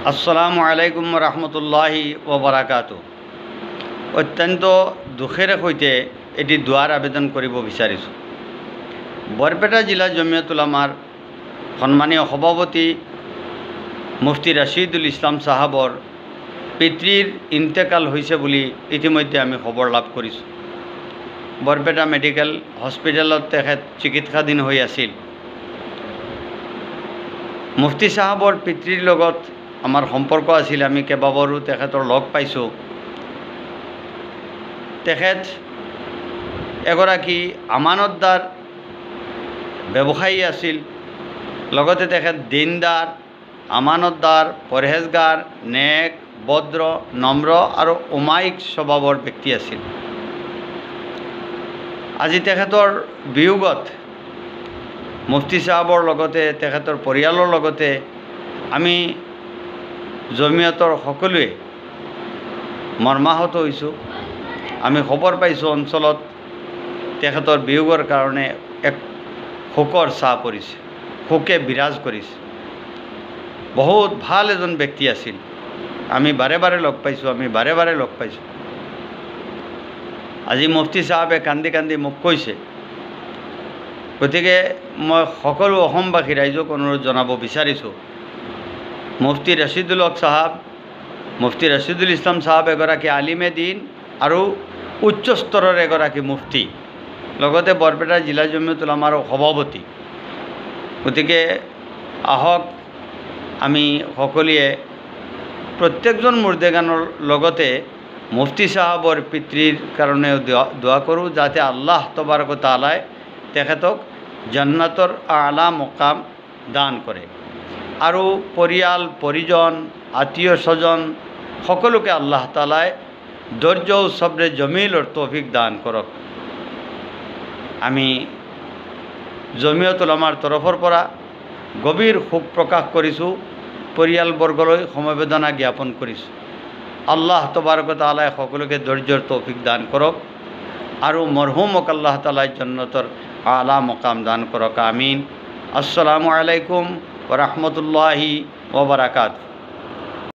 আসসালামু আলাইকুম ৰহমতুল্লাহি ওবৰাকাতু। অত্যন্ত দুখেৰ সৈতে এটি দোয়াৰ আবেদন কৰিব বিচাৰিছোঁ। বৰপেটা জিলা জমিয়ত উলামাৰ সন্মানীয় সভাপতি মুফতি ৰাছিদুল ইছলাম সাহাবৰ পিতৃৰ ইন্তেকাল হৈছে বুলি ইতিমধ্যে আমি খবৰ লাভ কৰিছোঁ। বৰপেটা মেডিকেল হস্পিটেলত তেখেত চিকিৎসাধীন হৈ আছিল। মুফতি সাহাবৰ পিতৃৰ লগত আমাৰ সম্পৰ্ক আছিল, আমি কেইবাবাৰো তেখেতৰ লগ পাইছোঁ। তেখেত এগৰাকী আমানতদাৰ ব্যৱসায়ী আছিল, লগতে তেখেত দিনদাৰ, আমানতদাৰ, পৰহেজগাৰ, নেক, ভদ্ৰ, নম্ৰ আৰু অমায়িক স্বভাৱৰ ব্যক্তি আছিল। আজি তেখেতৰ বিয়োগত মুফতি সাহাবৰ লগতে তেখেতৰ পৰিয়ালৰ লগতে আমি জমিয়তৰ সকলোৱে মৰ্মাহত হৈছোঁ। আমি খবৰ পাইছোঁ অঞ্চলত তেখেতৰ বিয়োগৰ কাৰণে এক শোকৰ ছাঁ পৰিছে, শোকে বিৰাজ কৰিছে। বহুত ভাল এজন ব্যক্তি আছিল, আমি বাৰে বাৰে লগ পাইছোঁ। আজি মুফতি সাহেবে কান্দি কান্দি মোক কৈছে, গতিকে মই সকলো অসমবাসী ৰাইজক অনুৰোধ জনাব বিচাৰিছোঁ, মুফতি ৰাছিদুল হক সাহাব, মুফতি ৰাছিদুল ইছলাম সাহাব এগৰাকী আলিমে দিন আৰু উচ্চ স্তৰৰ এগৰাকী মুফতি, লগতে বৰপেটা জিলা জমিয়ত উলামাৰ সভাপতি। গতিকে আহক আমি সকলোৱে প্ৰত্যেকজন মুৰ্দেগানৰ লগতে মুফতি সাহাবৰ পিতৃৰ কাৰণেও দোৱা কৰোঁ, যাতে আল্লাহ তবাৰক তাআলাই তেখেতক জান্নাতৰ আলা মকাম দান কৰে আৰু পৰিয়াল পৰিজন আত্মীয় স্বজন সকলোকে আল্লাহ তাআলাই ধৈৰ্য ও সবৰে জমিলৰ তৌফিক দান কৰক। আমি জমিয়ত উলামাৰ তৰফৰ পৰা গভীৰ শোক প্ৰকাশ কৰিছোঁ, পৰিয়ালবৰ্গলৈ সমবেদনা জ্ঞাপন কৰিছোঁ। আল্লাহ তবাৰক তাআলাই সকলোকে ধৈৰ্যৰ তৌফিক দান কৰক আৰু মৰহুমক আল্লাহ তাআলাই জান্নাতৰ আলা মকাম দান কৰক। আমিন। আসসালামু আলাইকুম ওয়া ৰাহমাতুল্লাহি ওয়া বাৰাকাতুহু।